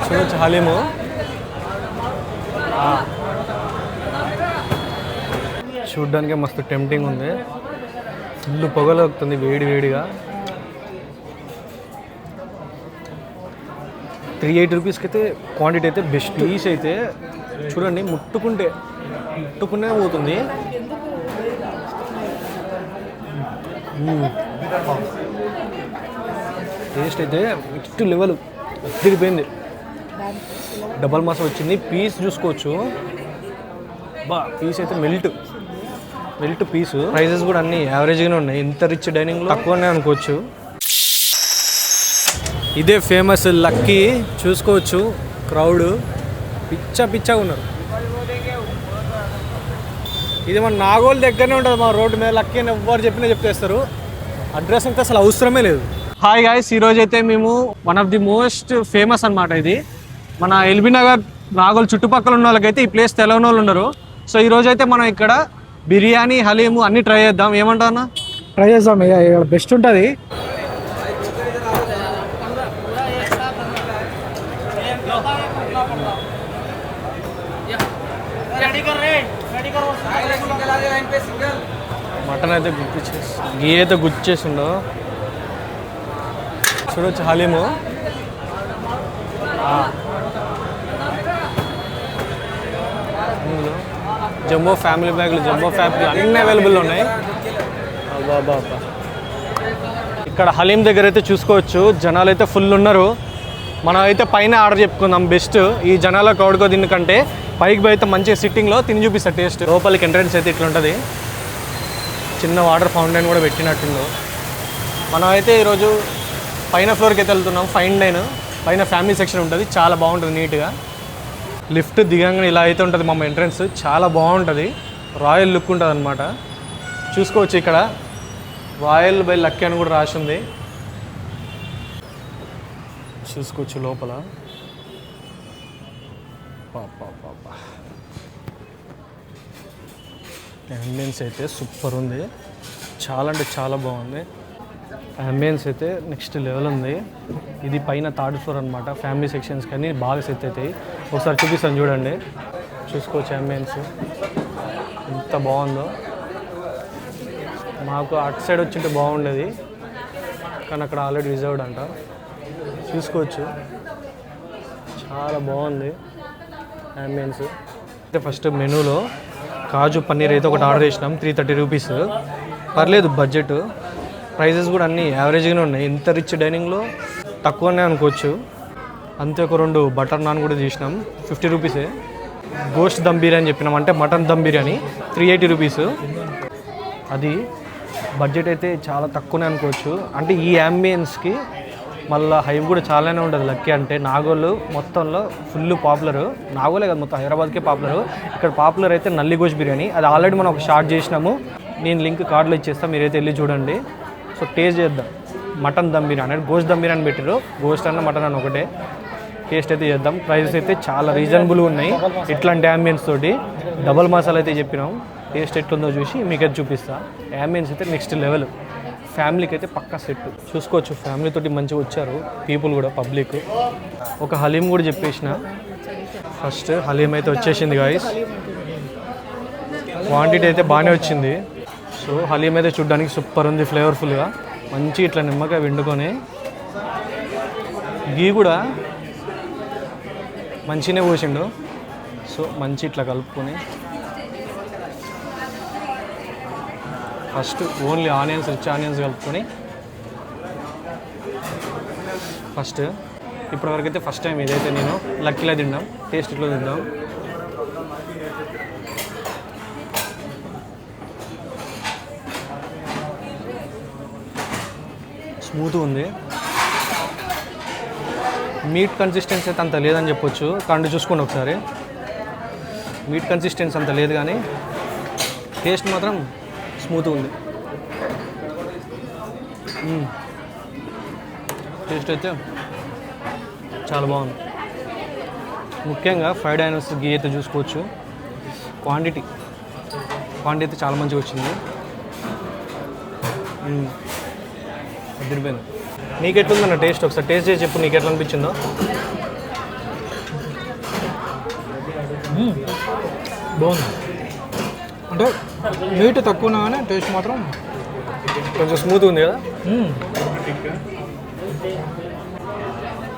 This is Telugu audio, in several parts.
చూడొచ్చు హలీము. చూడ్డానికి మస్తు టెంప్టింగ్ ఉంది. ఫుల్ పొగలవుతుంది వేడి వేడిగా. 380 రూపీస్కి అయితే క్వాంటిటీ అయితే బెస్ట్. పీస్ అయితే చూడండి ముట్టుకునే పోతుంది. టేస్ట్ అయితే నెక్స్ట్ లెవెల్ తిరిగిపోయింది. డబల్ మసాలా వచ్చింది. పీస్ చూసుకోవచ్చు. పీస్ అయితే మెల్ట్ పీసు. ప్రైజెస్ కూడా అన్నీ యావరేజ్గానే ఉన్నాయి. ఇంత రిచ్ డైనింగ్లో తక్కువనే అనుకోవచ్చు. ఇదే ఫేమస్ లక్కీ. చూసుకోవచ్చు క్రౌడ్ పిచ్చగా ఉన్నారు. ఇది మన నాగోల్ దగ్గరనే ఉంటుంది. మా రోడ్డు మీద లక్కీ అని ఎవ్వరు చెప్పినా చెప్పేస్తారు. అడ్రస్ అయితే అసలు అవసరమే లేదు. హాయ్ గాయ్స్, ఈరోజు అయితే మేము one of the most famous అనమాట. ఇది మన ఎల్బీ నగర్ నాగోల్ చుట్టుపక్కల ఉన్న వాళ్ళకైతే ఈ ప్లేస్ తెలవని వాళ్ళు ఉన్నారు. సో ఈరోజు అయితే మనం ఇక్కడ బిర్యానీ హలీము అన్నీ ట్రై చేద్దాం. ఏమంటావు అన్న? ట్రై చేద్దాం. ఇక బెస్ట్ ఉంటుంది. మటన్ అయితే గీ అయితే గుచ్చేసిండో. చూడొచ్చు హలీము. జంబో ఫ్యామిలీ బ్యాగులు, జంబో ఫ్యామిలీ అన్నీ అవైలబుల్ ఉన్నాయి. బాబా ఇక్కడ హలీం దగ్గర అయితే చూసుకోవచ్చు జనాలు అయితే ఫుల్ ఉన్నారు. మనం అయితే పైన ఆర్డర్ చెప్పుకుందాం బెస్ట్. ఈ జనాల క్రౌడ్గా దీనికంటే పైకి పోయితే మంచిగా సిట్టింగ్లో తిని చూపిస్తారు టేస్ట్. లోపలికి ఎంట్రన్స్ అయితే ఇట్లా ఉంటుంది. చిన్న వాటర్ ఫౌంటైన్ కూడా పెట్టినట్టుందో. మనం అయితే ఈరోజు పైన ఫ్లోర్కి అయితే వెళ్తున్నాం. ఫైన్ డైన్ పైన ఫ్యామిలీ సెక్షన్ ఉంటుంది. చాలా బాగుంటుంది నీట్గా. లిఫ్ట్ దిగంగానే ఇలా అయితే ఉంటుంది మా ఎంట్రన్స్. చాలా బాగుంటుంది. రాయల్ లుక్ ఉంటుంది అనమాట. చూసుకోవచ్చు ఇక్కడ రాయల్ బై లక్కీ అని కూడా రాసి ఉంది. చూసుకోవచ్చు లోపల. అంబియన్స్ అయితే సూపర్ ఉంది. చాలా అంటే చాలా బాగుంది. అంబియన్స్ అయితే నెక్స్ట్ లెవెల్ ఉంది. ఇది పైన థర్డ్ ఫ్లోర్ అనమాట. ఫ్యామిలీ సెక్షన్స్ కానీ బాగా సెట్ అవుతాయి. ఒకసారి చూపిస్తాను చూడండి. చూసుకోవచ్చు అంబియన్స్ ఎంత బాగుందో. మాకు అటు సైడ్ వచ్చింటే బాగుండేది కానీ అక్కడ ఆల్రెడీ రిజర్వ్డ్ అంట. చూసుకోవచ్చు చాలా బాగుంది అంబియన్స్. అయితే ఫస్ట్ మెనూలో కాజు పన్నీర్ అయితే ఒకటి ఆర్డర్ చేసినాం. 330 రూపీస్. పర్లేదు బడ్జెట్. ప్రైజెస్ కూడా అన్నీ యావరేజ్గానే ఉన్నాయి. ఇంత రిచ్ డైనింగ్లో తక్కువనే అనుకోవచ్చు. అంతే ఒక 2 బటర్ నాన్ కూడా చేసినాం. 50 రూపీసే. గోస్ట్ దమ్ బిర్యానీ చెప్పినాం, అంటే మటన్ దమ్ బిర్యానీ 380 రూపీస్. అది బడ్జెట్ అయితే చాలా తక్కువనే అనుకోవచ్చు. అంటే ఈ అంబియన్స్కి మళ్ళీ హైప్ కూడా చాలానే ఉంటుంది. లక్కీ అంటే నాగోల్ మొత్తంలో ఫుల్ పాపులర్. నాగోలే కదా మొత్తం హైదరాబాద్కే పాపులర్. ఇక్కడ పాపులర్ అయితే నల్లి గోష్ బిర్యానీ. అది ఆల్రెడీ మనం ఒక షార్ట్ చేసినాము. నేను లింక్ కార్డులో ఇచ్చేస్తాను, మీరైతే వెళ్ళి చూడండి. సో టేస్ట్ చేద్దాం. మటన్ దమ్ బిర్యానీ అంటే గోస్ట్ దమ్ బిర్యానీ పెట్టారు. గోస్ట్ అన్న మటన్ అన్న ఒకటే. టేస్ట్ అయితే చేద్దాం. ప్రైజెస్ అయితే చాలా రీజనబుల్గా ఉన్నాయి. ఇట్లాంటి అంబియన్స్ తోటి. డబల్ మసాలా అయితే చెప్పినాం. టేస్ట్ ఎట్లుందో చూసి మీకైతే చూపిస్తా. అంబియన్స్ అయితే నెక్స్ట్ లెవెల్. ఫ్యామిలీకి అయితే పక్కా సెట్. చూసుకోవచ్చు ఫ్యామిలీ తోటి మంచిగా వచ్చారు పీపుల్ కూడా, పబ్లిక్. ఒక హలీం కూడా చెప్పేసిన. ఫస్ట్ హలీం అయితే వచ్చేసింది గాయ్స్. క్వాంటిటీ అయితే బాగానే వచ్చింది. సో హలీం అయితే చూడడానికి సూపర్ ఉంది, ఫ్లేవర్ఫుల్గా. మంచి ఇట్లా నిమ్మకాయ వండుకొని గీ కూడా మంచిగానే పోసిండు. సో మంచి ఇట్లా కలుపుకొని first only onions, rich onions కలుపుకొని ఫస్ట్. ఇప్పటివరకు అయితే ఫస్ట్ టైం ఇదైతే నేను లక్కీలో తిన్నాం. టేస్ట్ ఇట్లా తిన్నాం. స్మూత్ ఉంది. మీట్ కన్సిస్టెన్సీ అయితే అంత లేదని చెప్పొచ్చు. కండు చూసుకోండి ఒకసారి. మీట్ కన్సిస్టెన్సీ అంత లేదు కానీ టేస్ట్ మాత్రం స్మూత్ ఉంది. టేస్ట్ అయితే చాలా బాగుంది. ముఖ్యంగా ఫ్రైడ్ ఆనియన్స్ గీ అయితే చూసుకోవచ్చు. క్వాంటిటీ అయితే చాలా మంచిగా వచ్చింది. అదిరిపోయింది. నీకు ఎట్లుందన్న టేస్ట్? ఒకసారి టేస్ట్ చేసి చెప్పు, నీకు ఎట్లా అనిపించిందో. బాగుంది. అంటే మీట్ తక్కువ ఉన్నా కానీ టేస్ట్ మాత్రం కొంచెం స్మూత్గా ఉంది కదా.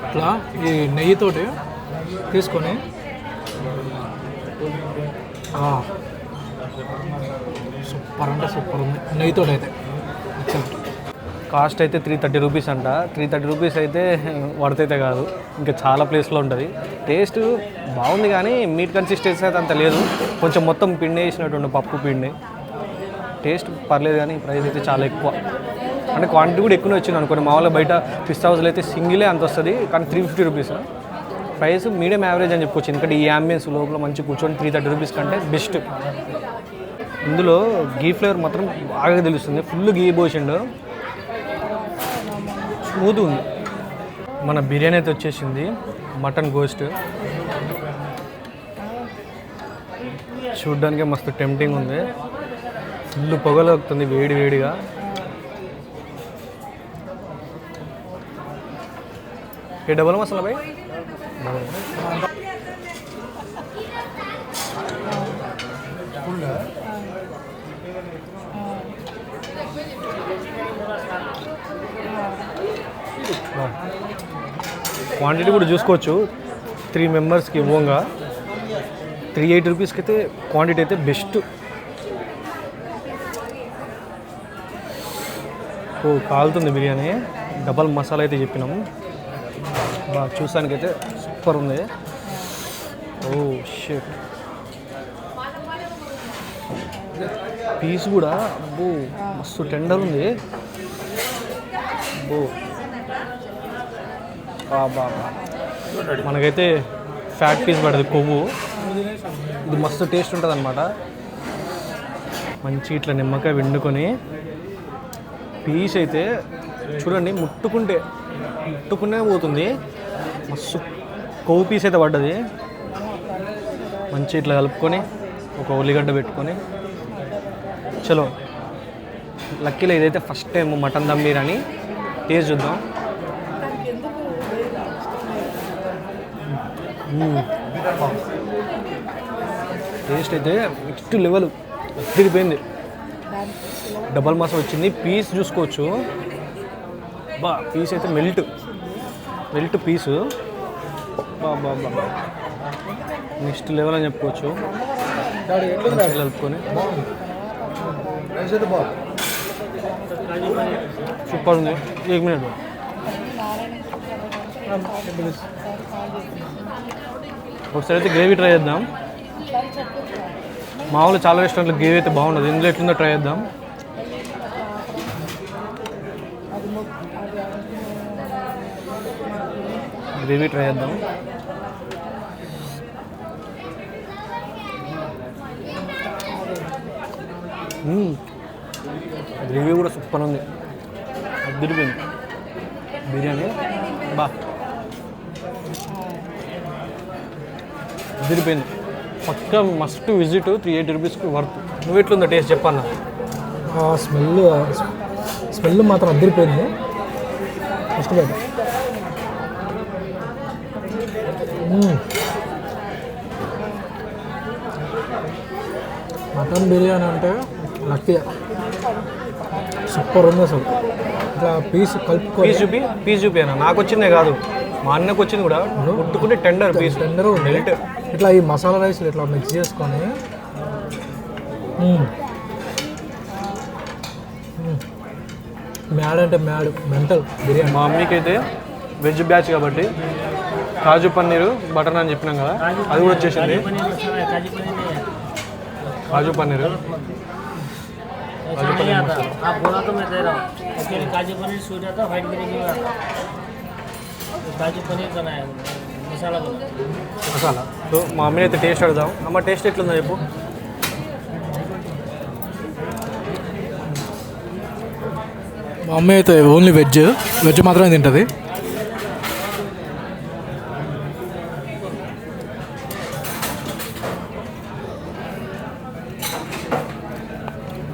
ఇట్లా ఈ నెయ్యితోటి తీసుకొని సూపర్ అంటే సూపర్ ఉంది నెయ్యితోటి అయితే. కాస్ట్ అయితే 330 రూపీస్ అంట. 330 రూపీస్ అయితే వర్త్ అయితే కాదు, ఇంకా చాలా ప్లేస్లో ఉంటుంది. టేస్ట్ బాగుంది కానీ మీట్ కన్సిస్టెన్సీ అయితే అంత లేదు. కొంచెం మొత్తం పిండి వేసినటువంటి పప్పు పిండి. టేస్ట్ పర్లేదు కానీ ప్రైస్ అయితే చాలా ఎక్కువ. అంటే క్వాంటిటీ కూడా ఎక్కువనే వచ్చింది అనుకోండి. మామూలుగా బయట పిస్తా హౌస్లో అయితే సింగిలే అంత వస్తుంది, కానీ 350 రూపీస్. ప్రైస్ మీడియం యావరేజ్ అని చెప్పుకోవచ్చు. ఎందుకంటే ఈ అంబియన్స్ లోపల మంచి కూర్చొని 330 రూపీస్ కంటే బెస్ట్. ఇందులో గీ ఫ్లేవర్ మాత్రం బాగా తెలుస్తుంది. ఫుల్ గీ పోసిండు, స్మూత్ ఉంది. మన బిర్యానీ అయితే వచ్చేసింది, మటన్ గోస్ట్. చూడ్డానికి మస్తు టెంప్టింగ్ ఉంది. ఫుల్ పొగలు వస్తుంది వేడి వేడిగా. ఏ డబల్ మసాలా భాయ్? క్వాంటిటీ కూడా చూసుకోవచ్చు. 3 మెంబర్స్కి ఇవ్వంగా 380 రూపీస్కి అయితే క్వాంటిటీ అయితే బెస్ట్. ఓ కాలుతుంది బిర్యానీ. డబల్ మసాలా అయితే చెప్పినాము. బాగా చూసానికైతే సూపర్ ఉంది. Oh shit. పీస్ కూడా అబ్బో మస్తు టెండర్ ఉంది. అబ్బో బాబా, మనకైతే ఫ్యాట్ పీస్ పడుతుంది, కొవ్వు. ఇది మస్తు టేస్ట్ ఉంటుంది అనమాట. మంచి ఇట్లా నిమ్మకాయ వండుకొని పీస్ అయితే చూడండి, ముట్టుకునే పోతుంది. మస్తు కొవ్వు పీస్ అయితే పడ్డది. మంచి ఇట్లా కలుపుకొని ఒక ఉల్లిగడ్డ పెట్టుకొని చలో. లక్కీలో ఇదైతే first time mutton dum biryani. Taste చూద్దాం. టేస్ట్ అయితే నెక్స్ట్ లెవెల్ తిరిగిపోయింది. డబల్ మసాలా వచ్చింది. పీస్ చూసుకోవచ్చు. బా పీస్ అయితే మెల్ట్ పీసు. బా నెక్స్ట్ లెవెల్ అని చెప్పుకోవచ్చు. కలుపుకొని సూపర్ ఉంది. 1 మినిట్. ఒకసారి అయితే గ్రేవీ ట్రై చేద్దాం. మామూలు చాలా రెస్టారెంట్లో గ్రేవీ అయితే బాగుండదు, ఇందులో ఎట్లుందో ట్రై చేద్దాం. గ్రేవీ ట్రై చేద్దాం. గ్రేవీ కూడా సూపర్ ఉంది. అదిరిపోయింది బిర్యానీ. బా అదిరిపోయింది. పక్కా మస్ట్ విజిట్. 380 రూపీస్కి వర్త్. నువ్వు ఎట్లుందో టేస్ట్ చెప్పన్నా. స్మెల్ మాత్రం అదిరిపోయింది. ఫస్ట్ మటన్ బిర్యానీ అంటే లక్కీ. సూపర్ ఉంది అసలు. ఇట్లా పీస్ కలుపుకో. పీస్ చూపి అన్న. నాకు వచ్చిందే కాదు, మా అన్నకు వచ్చింది కూడా. ముట్టుకుంటే టెండర్ పీస్. Tender melt. ఇట్లా ఈ మసాలా రైస్ ఇట్లా మిక్స్ చేసుకొని మ్యాడ్ అంటే మ్యాడ్ మెంటల్ బిర్యానీ. మా మమ్మీకి అయితే వెజ్ బ్యాచ్ కాబట్టి కాజు పన్నీరు బటర్ అని చెప్పినాం కదా, అది కూడా వచ్చేసింది. కాజు పన్నీరు మసాలా. సో మా మమ్మీని అయితే టేస్ట్ అడుగుదాం. అమ్మ టేస్ట్ ఎట్లుందో చెప్పు. మా అమ్మ అయితే ఓన్లీ వెజ్ మాత్రమే తింటుంది.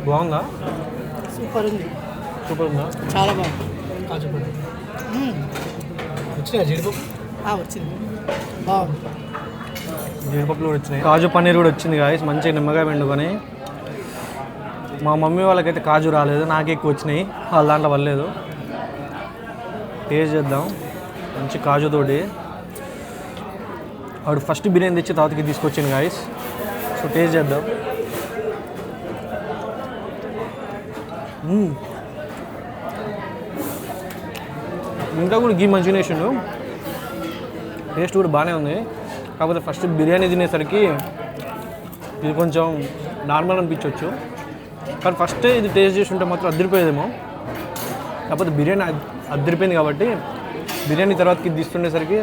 బాగుందా? సూపర్ ఉంది. సూపర్ ఉందా? చాలా బాగుంది. కాజు పన్నీర్ వచ్చినాయి జీడిపప్పు వచ్చింది బాగుంది. జీడిపప్పులు కూడా వచ్చినాయి, కాజు పన్నీర్ కూడా వచ్చింది గాయస్. మంచిగా నిమ్మకాయ పిండుకొని. మా మమ్మీ వాళ్ళకైతే కాజు రాలేదు, నాకే ఎక్కువ వచ్చినాయి, వాళ్ళ దాంట్లో పడలేదు. టేస్ట్ చేద్దాం. మంచి కాజుతోటి వాడు ఫస్ట్ బిర్యానీ తెచ్చి తర్వాతకి తీసుకొచ్చింది గాయస్. సో టేస్ట్ చేద్దాం. ఇంకా కూడా గీ మంచిగా వేసిండు, టేస్ట్ కూడా బాగానే ఉంది. కాకపోతే ఫస్ట్ బిర్యానీ తినేసరికి ఇది కొంచెం నార్మల్ అనిపించవచ్చు, కానీ ఫస్ట్ ఇది టేస్ట్ చేసి ఉంటే మాత్రం అద్దరిపోయేదేమో. కాకపోతే బిర్యానీ అద్దరిపోయింది కాబట్టి బిర్యానీ తర్వాతకి ఇది తీసుకునేసరికి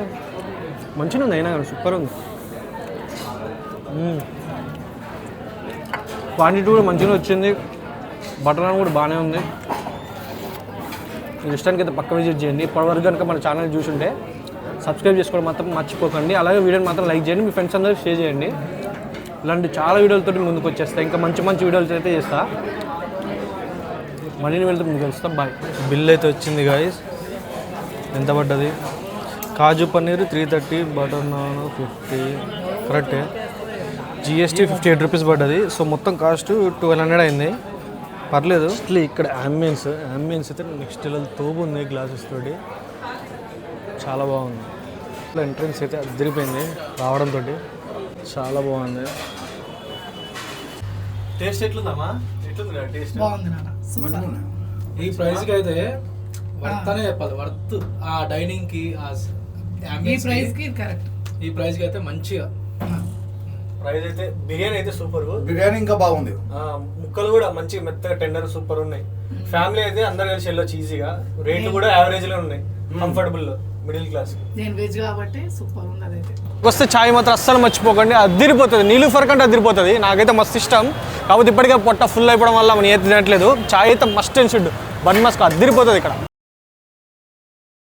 మంచిగా ఉంది, అయినా కానీ సూపర్ ఉంది. క్వాంటిటీ కూడా మంచిగా వచ్చింది, బటర్ నాన్ కూడా బాగానే ఉంది. ఈ రెస్టారెంట్కి అయితే పక్క విజిట్ చేయండి. ఇప్పటివరకు కనుక మన ఛానల్ చూసుంటే సబ్స్క్రైబ్ చేసుకోవడం మాత్రం మర్చిపోకండి. అలాగే వీడియోని మాత్రం లైక్ చేయండి, మీ ఫ్రెండ్స్ అందరూ షేర్ చేయండి. ఇలాంటి చాలా వీడియోలతో ముందుకు వచ్చేస్తా, ఇంకా మంచి మంచి వీడియోలు అయితే చేస్తా. మళ్ళీ వెళ్తే ముందుకు వెళ్తాం. బాయ్. బిల్ అయితే వచ్చింది గాయస్. ఎంత పడ్డది? కాజు పన్నీర్ 330, బటర్ నాన్ 50, కరెక్టే. జిఎస్టీ 58 రూపీస్ పడ్డది. సో మొత్తం కాస్ట్ 1200 అయింది, పర్లేదు. అసలు ఇక్కడ అంబియన్స్ అయితే నెక్స్ట్ లెవెల్ తోపు ఉంది, గ్లాసెస్ తోటి చాలా బాగుంది. ఎంట్రన్స్ అయితే అదిరిపోయింది రావడంతో, చాలా బాగుంది. టేస్ట్ ఎట్లుందమ్మా? ఎట్లుంది టేస్ట్? బాగుంది నాన్న, సూపర్. ఈ ప్రైస్కి అయితే వర్త్ అనే చెప్పాలి. వర్త్ ఆ డైనింగ్కి, ఆ ఈ ప్రైస్కి కరెక్ట్. ఈ ప్రైస్కి అయితే మంచిగా ప్రైస్ అయితే. బిర్యానీ అయితే సూపర్, బిర్యానీ ఇంకా బాగుంది. ముక్కలు కూడా మంచిగా మెత్తగా టెండర్ సూపర్ ఉన్నాయి. ఫ్యామిలీ అయితే అందరు కలిసి వెళ్ళొచ్చు ఈజీగా. రేట్లు కూడా యావరేజ్ లో ఉన్నాయి, కంఫర్టబుల్ మిడిల్ క్లాస్. నేను వెజ్ కాబట్టి సూపర్ ఉన్నది అయితే. వస్తే ఛాయ్ మాత్రం అస్సలు మర్చిపోకండి, అదిరిపోతుంది. నీలూఫర్ కంటే అదిరిపోతుంది. నాకైతే మస్తు ఇష్టం, కాకపోతే ఇప్పటికే పొట్ట ఫుల్ అయిపోవడం వల్ల మనం ఏది తినట్లేదు. ఛాయ్ అయితే must and should. Bun Musk అదిరిపోతుంది ఇక్కడ.